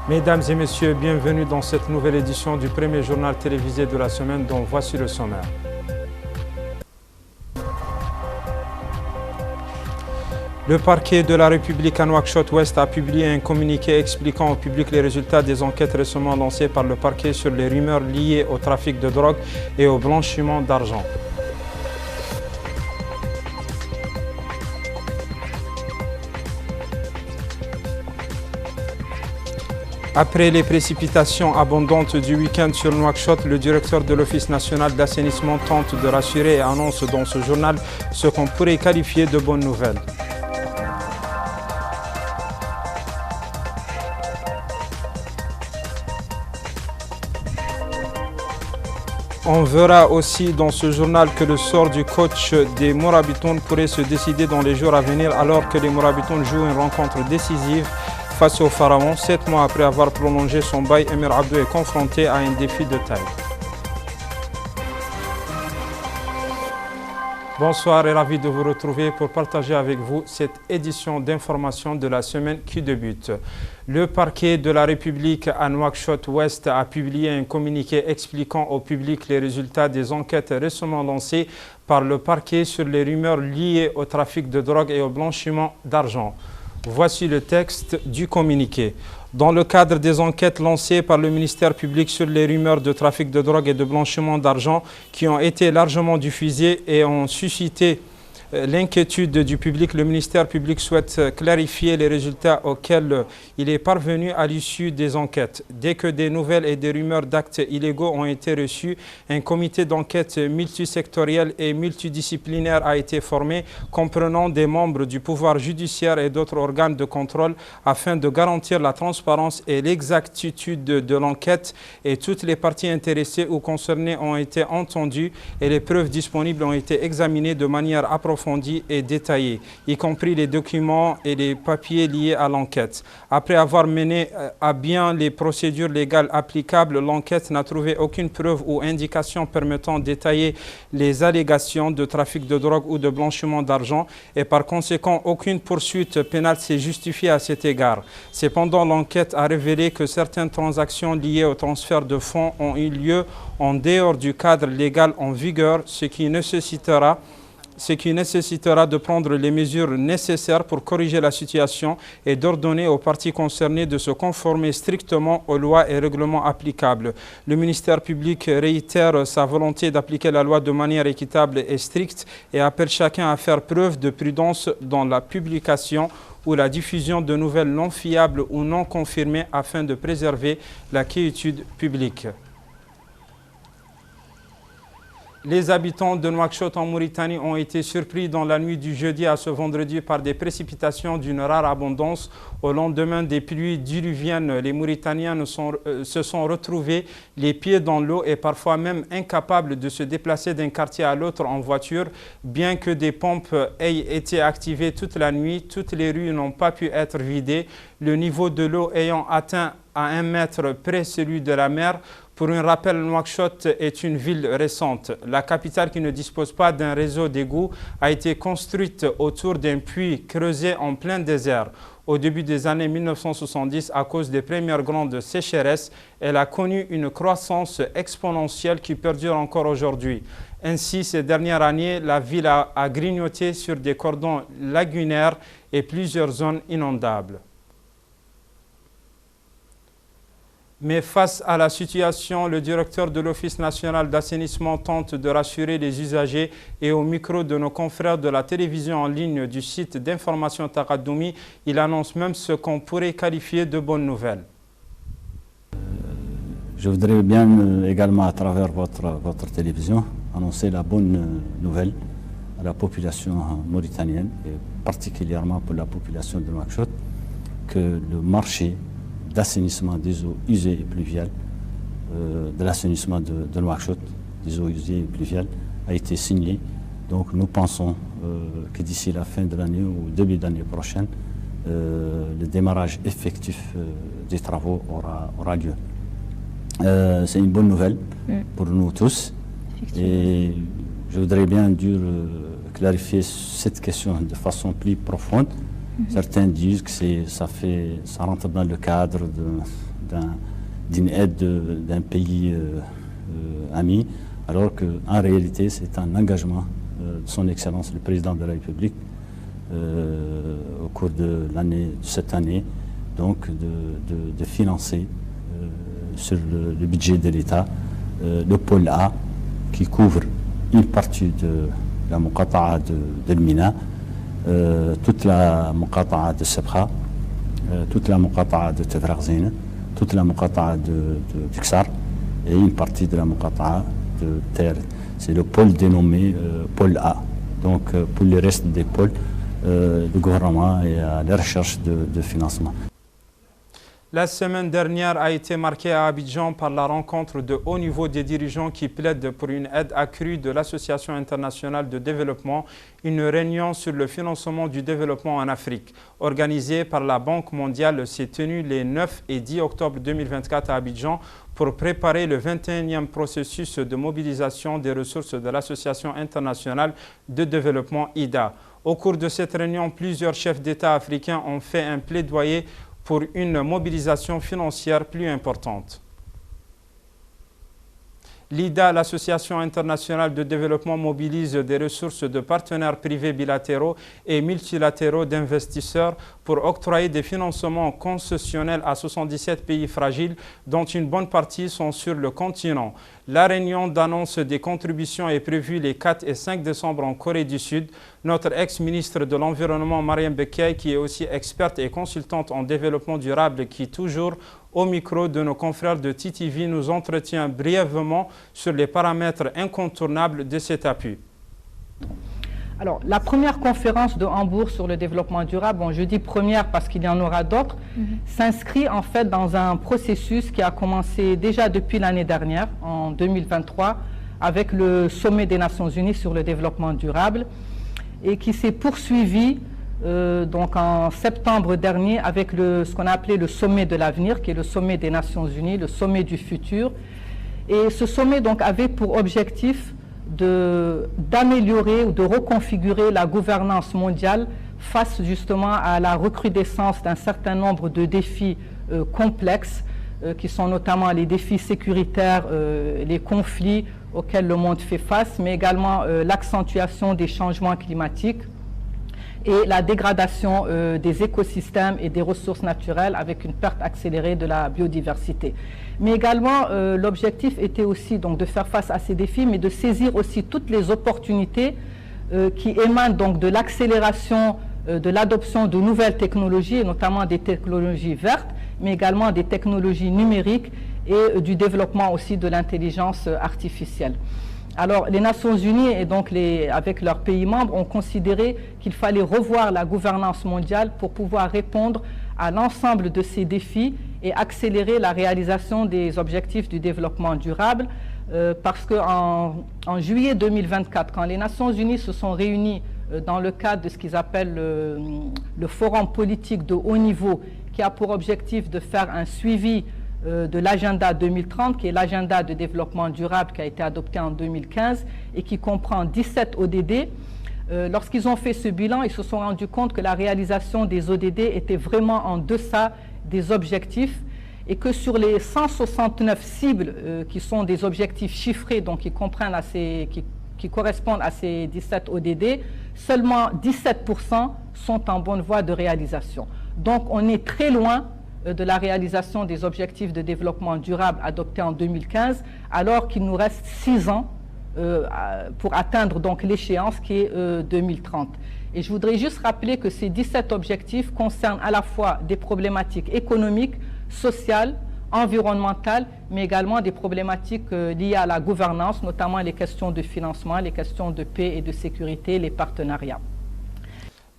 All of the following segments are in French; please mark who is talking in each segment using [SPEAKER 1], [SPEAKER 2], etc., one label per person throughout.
[SPEAKER 1] Mesdames et messieurs, bienvenue dans cette nouvelle édition du premier journal télévisé de la semaine dont voici le sommaire. Le parquet de la République à Nouakchott-Ouest a publié un communiqué expliquant au public les résultats des enquêtes récemment lancées par le parquet sur les rumeurs liées au trafic de drogue et au blanchiment d'argent. Après les précipitations abondantes du week-end sur Nouakchott, le directeur de l'Office national d'assainissement tente de rassurer et annonce dans ce journal ce qu'on pourrait qualifier de bonnes nouvelles. On verra aussi dans ce journal que le sort du coach des Mourabitoun pourrait se décider dans les jours à venir alors que les Mourabitoun jouent une rencontre décisive face au Pharaon. 7 mois après avoir prolongé son bail, Emir Abdou est confronté à un défi de taille. Bonsoir et ravi de vous retrouver pour partager avec vous cette édition d'information de la semaine qui débute. Le parquet de la République à Nouakchott-Ouest a publié un communiqué expliquant au public les résultats des enquêtes récemment lancées par le parquet sur les rumeurs liées au trafic de drogue et au blanchiment d'argent. Voici le texte du communiqué. Dans le cadre des enquêtes lancées par le ministère public sur les rumeurs de trafic de drogue et de blanchiment d'argent qui ont été largement diffusées et ont suscité l'inquiétude du public, le ministère public souhaite clarifier les résultats auxquels il est parvenu à l'issue des enquêtes. Dès que des nouvelles et des rumeurs d'actes illégaux ont été reçues, un comité d'enquête multisectoriel et multidisciplinaire a été formé, comprenant des membres du pouvoir judiciaire et d'autres organes de contrôle afin de garantir la transparence et l'exactitude de l'enquête. Et toutes les parties intéressées ou concernées ont été entendues et les preuves disponibles ont été examinées de manière approfondie et détaillé, y compris les documents et les papiers liés à l'enquête. Après avoir mené à bien les procédures légales applicables, l'enquête n'a trouvé aucune preuve ou indication permettant de détailler les allégations de trafic de drogue ou de blanchiment d'argent et par conséquent, aucune poursuite pénale s'est justifiée à cet égard. Cependant, l'enquête a révélé que certaines transactions liées au transfert de fonds ont eu lieu en dehors du cadre légal en vigueur, ce qui nécessitera de prendre les mesures nécessaires pour corriger la situation et d'ordonner aux parties concernées de se conformer strictement aux lois et règlements applicables. Le ministère public réitère sa volonté d'appliquer la loi de manière équitable et stricte et appelle chacun à faire preuve de prudence dans la publication ou la diffusion de nouvelles non fiables ou non confirmées afin de préserver la quiétude publique. Les habitants de Nouakchott en Mauritanie ont été surpris dans la nuit du jeudi à ce vendredi par des précipitations d'une rare abondance. Au lendemain des pluies diluviennes, les Mauritaniens se sont retrouvés les pieds dans l'eau et parfois même incapables de se déplacer d'un quartier à l'autre en voiture. Bien que des pompes aient été activées toute la nuit, toutes les rues n'ont pas pu être vidées, le niveau de l'eau ayant atteint à 1 mètre près celui de la mer. Pour un rappel, Nouakchott est une ville récente. La capitale, qui ne dispose pas d'un réseau d'égouts, a été construite autour d'un puits creusé en plein désert. Au début des années 1970, à cause des premières grandes sécheresses, elle a connu une croissance exponentielle qui perdure encore aujourd'hui. Ainsi, ces dernières années, la ville a grignoté sur des cordons lagunaires et plusieurs zones inondables. Mais face à la situation, le directeur de l'Office national d'assainissement tente de rassurer les usagers et au micro de nos confrères de la télévision en ligne du site d'information Taqaddoumi, il annonce même ce qu'on pourrait qualifier de bonnes nouvelles.
[SPEAKER 2] Je voudrais bien également à travers votre télévision annoncer la bonne nouvelle à la population mauritanienne et particulièrement pour la population de Nouakchott que le marché d'assainissement des eaux usées et pluviales, de l'assainissement de Nouakchott, des eaux usées et pluviales, a été signé. Donc nous pensons que d'ici la fin de l'année ou début d'année prochaine, le démarrage effectif des travaux aura lieu. C'est une bonne nouvelle pour nous tous. Et je voudrais bien clarifier cette question de façon plus profonde. Certains disent que ça rentre dans le cadre d'une aide d'un pays ami, alors qu'en réalité c'est un engagement de son Excellence le Président de la République au cours de cette année, donc de financer sur le budget de l'État le pôle A qui couvre une partie de la Muqata'a de Mina, toute la Muqata'a de Sebkha, toute la Muqata'a de Tefraghzine, toute la Muqata'a de Ksar et une partie de la Muqata'a de Terre. C'est le pôle dénommé pôle A. Donc pour le reste des pôles, le gouvernement est à la recherche de financement.
[SPEAKER 1] La semaine dernière a été marquée à Abidjan par la rencontre de haut niveau des dirigeants qui plaident pour une aide accrue de l'Association internationale de développement, une réunion sur le financement du développement en Afrique. Organisée par la Banque mondiale, s'est tenue les 9 et 10 octobre 2024 à Abidjan pour préparer le 21e processus de mobilisation des ressources de l'Association internationale de développement IDA. Au cours de cette réunion, plusieurs chefs d'État africains ont fait un plaidoyer pour une mobilisation financière plus importante. L'IDA, l'Association internationale de développement, mobilise des ressources de partenaires privés bilatéraux et multilatéraux d'investisseurs pour octroyer des financements concessionnels à 77 pays fragiles, dont une bonne partie sont sur le continent. La réunion d'annonce des contributions est prévue les 4 et 5 décembre en Corée du Sud. Notre ex-ministre de l'Environnement, Mariam Bekkay, qui est aussi experte et consultante en développement durable, qui toujours au micro de nos confrères de TTV nous entretient brièvement sur les paramètres incontournables de cet appui.
[SPEAKER 3] Alors, la première conférence de Hambourg sur le développement durable, bon, je dis première parce qu'il y en aura d'autres, s'inscrit en fait dans un processus qui a commencé déjà depuis l'année dernière, en 2023, avec le sommet des Nations Unies sur le développement durable et qui s'est poursuivi donc en septembre dernier avec ce qu'on a appelé le sommet de l'avenir, qui est le sommet des Nations Unies, le sommet du futur. Et ce sommet donc avait pour objectif d'améliorer ou de reconfigurer la gouvernance mondiale face justement à la recrudescence d'un certain nombre de défis complexes qui sont notamment les défis sécuritaires, les conflits auxquels le monde fait face, mais également l'accentuation des changements climatiques et la dégradation des écosystèmes et des ressources naturelles avec une perte accélérée de la biodiversité. Mais également, l'objectif était aussi donc, de faire face à ces défis, mais de saisir aussi toutes les opportunités qui émanent donc, de l'accélération de l'adoption de nouvelles technologies, et notamment des technologies vertes, mais également des technologies numériques et du développement aussi de l'intelligence artificielle. Alors, les Nations Unies et donc avec leurs pays membres ont considéré qu'il fallait revoir la gouvernance mondiale pour pouvoir répondre à l'ensemble de ces défis et accélérer la réalisation des objectifs du développement durable parce qu'en juillet 2024, quand les Nations Unies se sont réunies dans le cadre de ce qu'ils appellent le forum politique de haut niveau qui a pour objectif de faire un suivi de l'agenda 2030, qui est l'agenda de développement durable qui a été adopté en 2015 et qui comprend 17 ODD. Lorsqu'ils ont fait ce bilan, ils se sont rendus compte que la réalisation des ODD était vraiment en deçà des objectifs et que sur les 169 cibles qui sont des objectifs chiffrés, donc qui correspondent à ces 17 ODD, seulement 17% sont en bonne voie de réalisation. Donc on est très loin de la réalisation des objectifs de développement durable adoptés en 2015, alors qu'il nous reste 6 ans pour atteindre donc l'échéance qui est 2030. Et je voudrais juste rappeler que ces 17 objectifs concernent à la fois des problématiques économiques, sociales, environnementales, mais également des problématiques liées à la gouvernance, notamment les questions de financement, les questions de paix et de sécurité, les partenariats.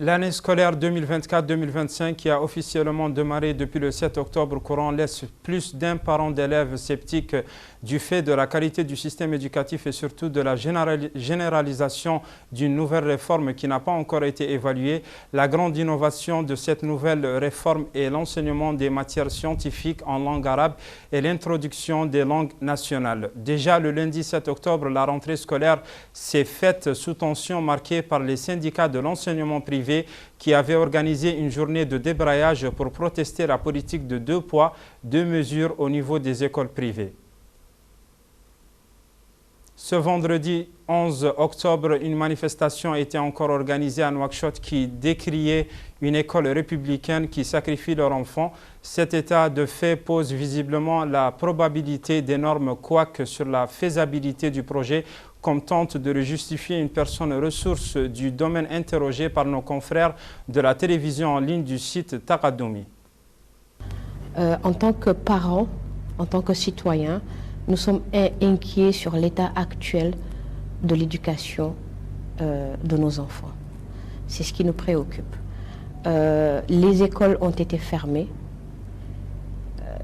[SPEAKER 1] L'année scolaire 2024-2025 qui a officiellement démarré depuis le 7 octobre courant laisse plus d'un parent d'élèves sceptiques du fait de la qualité du système éducatif et surtout de la généralisation d'une nouvelle réforme qui n'a pas encore été évaluée. La grande innovation de cette nouvelle réforme est l'enseignement des matières scientifiques en langue arabe et l'introduction des langues nationales. Déjà le lundi 7 octobre, la rentrée scolaire s'est faite sous tension marquée par les syndicats de l'enseignement privé privée qui avait organisé une journée de débrayage pour protester la politique de 2 poids, 2 mesures au niveau des écoles privées. Ce vendredi 11 octobre, une manifestation a été encore organisée à Nouakchott qui décriait une école républicaine qui sacrifie leurs enfants. Cet état de fait pose visiblement la probabilité d'énormes couacs sur la faisabilité du projet, comme tente de le justifier une personne ressource du domaine interrogée par nos confrères de la télévision en ligne du site Taqaddoumi.
[SPEAKER 4] En tant que parents, en tant que citoyens, nous sommes inquiets sur l'état actuel de l'éducation de nos enfants. C'est ce qui nous préoccupe. Les écoles ont été fermées.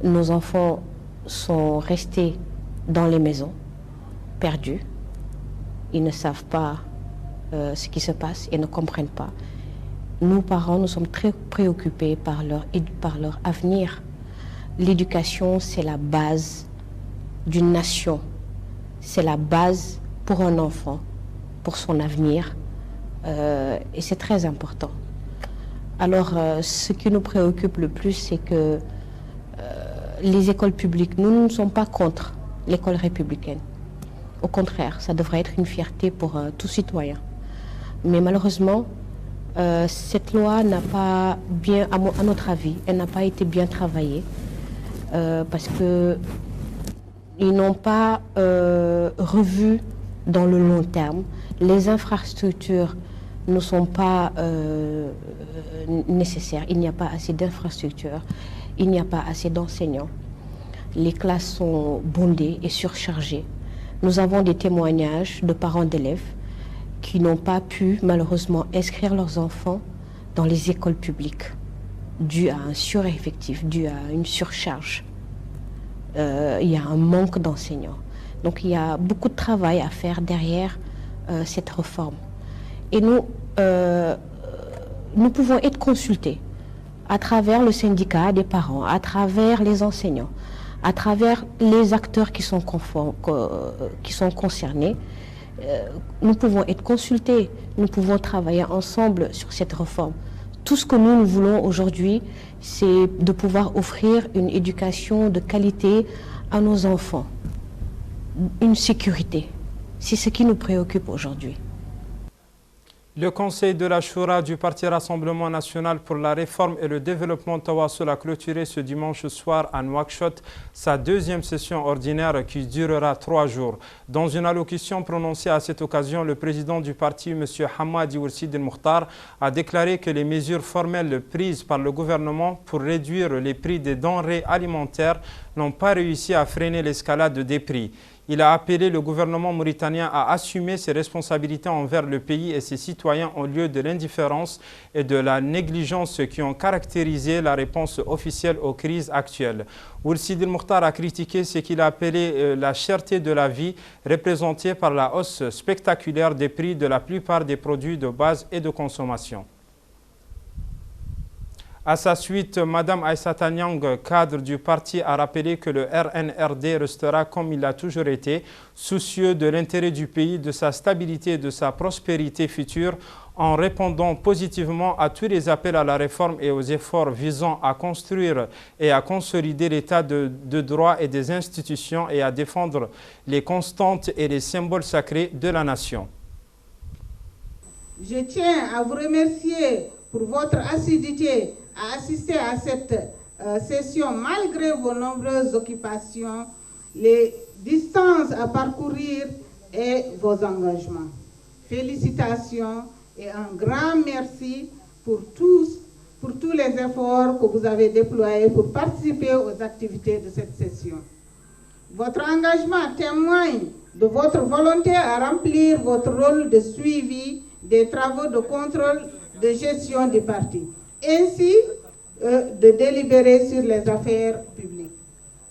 [SPEAKER 4] Nos enfants sont restés dans les maisons, perdus. Ils ne savent pas ce qui se passe et ne comprennent pas. Nous, parents, nous sommes très préoccupés par leur avenir. L'éducation, c'est la base d'une nation. C'est la base pour un enfant, pour son avenir. Et c'est très important. Alors, ce qui nous préoccupe le plus, c'est que les écoles publiques, nous ne sommes pas contre l'école républicaine. Au contraire, ça devrait être une fierté pour tout citoyen. Mais malheureusement, cette loi n'a pas bien, à notre avis, elle n'a pas été bien travaillée parce que ils n'ont pas revu dans le long terme. Les infrastructures ne sont pas nécessaires. Il n'y a pas assez d'infrastructures. Il n'y a pas assez d'enseignants. Les classes sont bondées et surchargées. Nous avons des témoignages de parents d'élèves qui n'ont pas pu malheureusement inscrire leurs enfants dans les écoles publiques dû à un sureffectif, dû à une surcharge. Il y a un manque d'enseignants. Donc il y a beaucoup de travail à faire derrière cette réforme. Et nous pouvons être consultés à travers le syndicat des parents, à travers les enseignants, à travers les acteurs qui sont concernés. Nous pouvons être consultés, nous pouvons travailler ensemble sur cette réforme. Tout ce que nous voulons aujourd'hui, c'est de pouvoir offrir une éducation de qualité à nos enfants, une sécurité. C'est ce qui nous préoccupe aujourd'hui.
[SPEAKER 1] Le Conseil de la Choura du Parti Rassemblement National pour la Réforme et le Développement Tawassul a clôturé ce dimanche soir à Nouakchott sa 2e session ordinaire qui durera 3 jours. Dans une allocution prononcée à cette occasion, le président du parti, M. Hamadi Oursid El-Mokhtar, a déclaré que les mesures formelles prises par le gouvernement pour réduire les prix des denrées alimentaires n'ont pas réussi à freiner l'escalade des prix. Il a appelé le gouvernement mauritanien à assumer ses responsabilités envers le pays et ses citoyens au lieu de l'indifférence et de la négligence qui ont caractérisé la réponse officielle aux crises actuelles. Oursid El-Mokhtar a critiqué ce qu'il a appelé la cherté de la vie représentée par la hausse spectaculaire des prix de la plupart des produits de base et de consommation. À sa suite, Mme Aïssata Niang, cadre du parti, a rappelé que le RNRD restera comme il a toujours été, soucieux de l'intérêt du pays, de sa stabilité et de sa prospérité future, en répondant positivement à tous les appels à la réforme et aux efforts visant à construire et à consolider l'état de droit et des institutions et à défendre les constantes et les symboles sacrés de la nation.
[SPEAKER 5] Je tiens à vous remercier pour votre assiduité à assister à cette session malgré vos nombreuses occupations, les distances à parcourir et vos engagements. Félicitations et un grand merci pour tous les efforts que vous avez déployés pour participer aux activités de cette session. Votre engagement témoigne de votre volonté à remplir votre rôle de suivi des travaux de contrôle de gestion du parti, ainsi de délibérer sur les affaires publiques.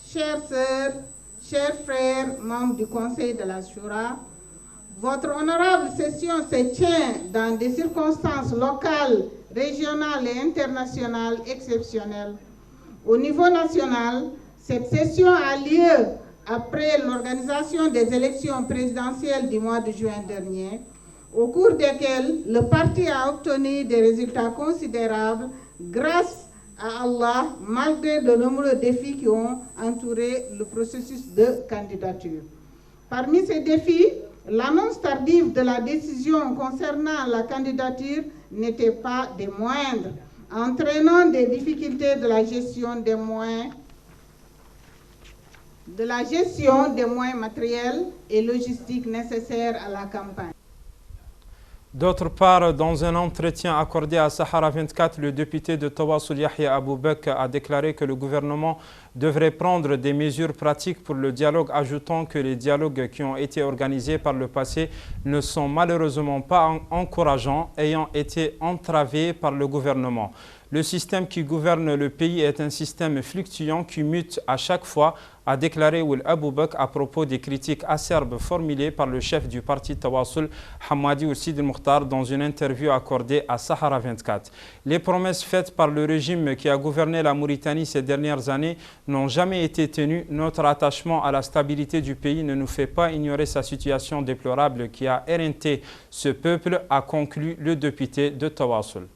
[SPEAKER 5] Chères sœurs, chers frères, membres du Conseil de la Choura, votre honorable session se tient dans des circonstances locales, régionales et internationales exceptionnelles. Au niveau national, cette session a lieu après l'organisation des élections présidentielles du mois de juin dernier. au cours desquels le parti a obtenu des résultats considérables grâce à Allah, malgré de nombreux défis qui ont entouré le processus de candidature. Parmi ces défis, l'annonce tardive de la décision concernant la candidature n'était pas des moindres, entraînant des difficultés de la gestion des moyens matériels et logistiques nécessaires à la campagne.
[SPEAKER 1] D'autre part, dans un entretien accordé à Sahara 24, le député de Tawassul Yahya Aboubek a déclaré que le gouvernement devrait prendre des mesures pratiques pour le dialogue, ajoutant que les dialogues qui ont été organisés par le passé ne sont malheureusement pas encourageants, ayant été entravés par le gouvernement. Le système qui gouverne le pays est un système fluctuant qui mute à chaque fois, a déclaré Ould Aboubek à propos des critiques acerbes formulées par le chef du parti Tawassul, Hamadi Ould Sidi Mokhtar, dans une interview accordée à Sahara 24. Les promesses faites par le régime qui a gouverné la Mauritanie ces dernières années n'ont jamais été tenues. Notre attachement à la stabilité du pays ne nous fait pas ignorer sa situation déplorable qui a éreinté ce peuple, a conclu le député de Tawassul.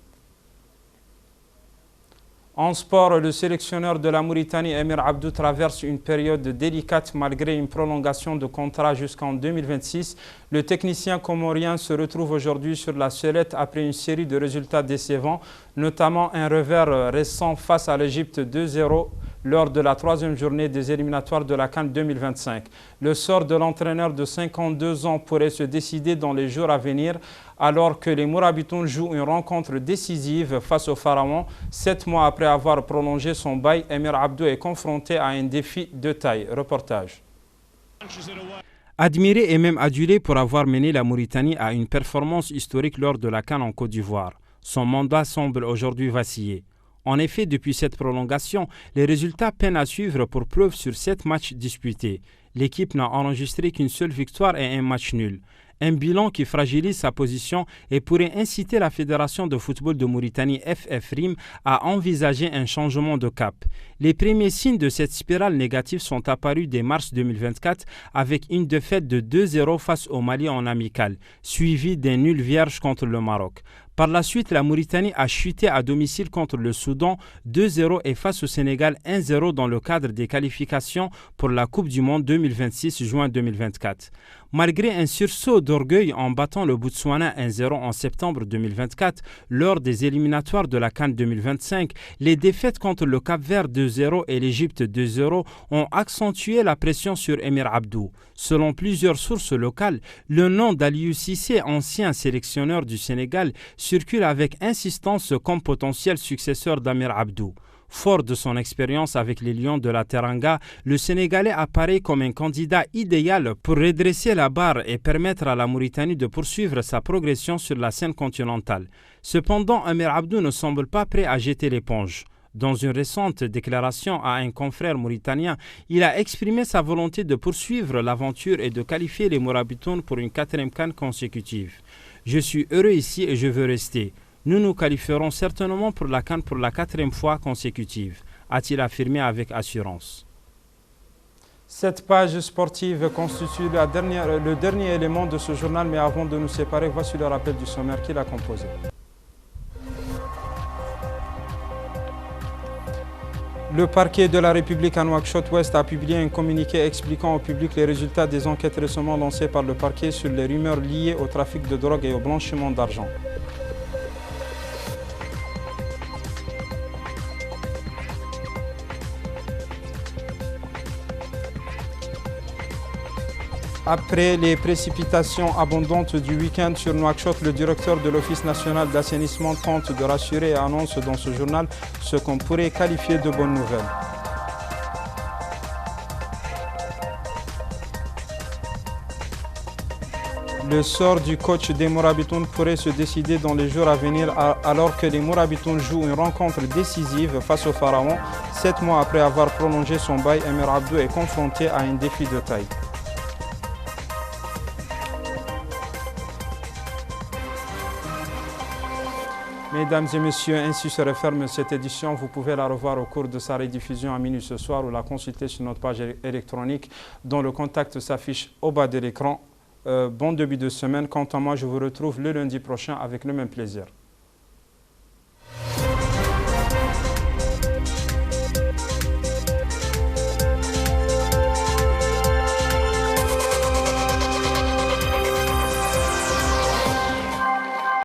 [SPEAKER 1] En sport, le sélectionneur de la Mauritanie, Emir Abdou, traverse une période délicate malgré une prolongation de contrat jusqu'en 2026. Le technicien comorien se retrouve aujourd'hui sur la sellette après une série de résultats décevants, notamment un revers récent face à l'Égypte 2-0 lors de la troisième journée des éliminatoires de la CAN 2025. Le sort de l'entraîneur de 52 ans pourrait se décider dans les jours à venir, alors que les Mourabitoun jouent une rencontre décisive face au Pharaon. 7 mois après avoir prolongé son bail, Emir Abdou est confronté à un défi de taille. Reportage. Admiré et même adulé pour avoir mené la Mauritanie à une performance historique lors de la CAN en Côte d'Ivoire, son mandat semble aujourd'hui vaciller. En effet, depuis cette prolongation, les résultats peinent à suivre pour preuve sur 7 matchs disputés. L'équipe n'a enregistré qu'une seule victoire et un match nul. Un bilan qui fragilise sa position et pourrait inciter la Fédération de football de Mauritanie FFRIM à envisager un changement de cap. Les premiers signes de cette spirale négative sont apparus dès mars 2024 avec une défaite de 2-0 face au Mali en amical, suivie d'un nul vierge contre le Maroc. Par la suite, la Mauritanie a chuté à domicile contre le Soudan 2-0 et face au Sénégal 1-0 dans le cadre des qualifications pour la Coupe du Monde 2026 juin 2024. Malgré un sursaut d'orgueil en battant le Botswana 1-0 en septembre 2024 lors des éliminatoires de la CAN 2025, les défaites contre le Cap-Vert 2-0 et l'Égypte 2-0 ont accentué la pression sur Emir Abdou. Selon plusieurs sources locales, le nom d'Aliou Cissé, ancien sélectionneur du Sénégal, circule avec insistance comme potentiel successeur d'Amir Abdou. Fort de son expérience avec les Lions de la Teranga, le Sénégalais apparaît comme un candidat idéal pour redresser la barre et permettre à la Mauritanie de poursuivre sa progression sur la scène continentale. Cependant, Emir Abdou ne semble pas prêt à jeter l'éponge. Dans une récente déclaration à un confrère mauritanien, il a exprimé sa volonté de poursuivre l'aventure et de qualifier les Mourabitoun pour une 4e CAN consécutive. « Je suis heureux ici et je veux rester. Nous nous qualifierons certainement pour la CAN pour la 4e fois consécutive », a-t-il affirmé avec assurance. Cette page sportive constitue le dernier élément de ce journal, mais avant de nous séparer, voici le rappel du sommaire qui l'a composé. Le parquet de la République à Nouakchott-Ouest a publié un communiqué expliquant au public les résultats des enquêtes récemment lancées par le parquet sur les rumeurs liées au trafic de drogue et au blanchiment d'argent. Après les précipitations abondantes du week-end sur Nouakchott, le directeur de l'Office national d'assainissement tente de rassurer et annonce dans ce journal ce qu'on pourrait qualifier de bonnes nouvelles. Le sort du coach des Mourabitoun pourrait se décider dans les jours à venir alors que les Mourabitoun jouent une rencontre décisive face au Pharaon. 7 mois après avoir prolongé son bail, Emir Abdou est confronté à un défi de taille. Mesdames et messieurs, ainsi se referme cette édition. Vous pouvez la revoir au cours de sa rediffusion à minuit ce soir ou la consulter sur notre page électronique dont le contact s'affiche au bas de l'écran. bon début de semaine. Quant à moi, je vous retrouve le lundi prochain avec le même plaisir.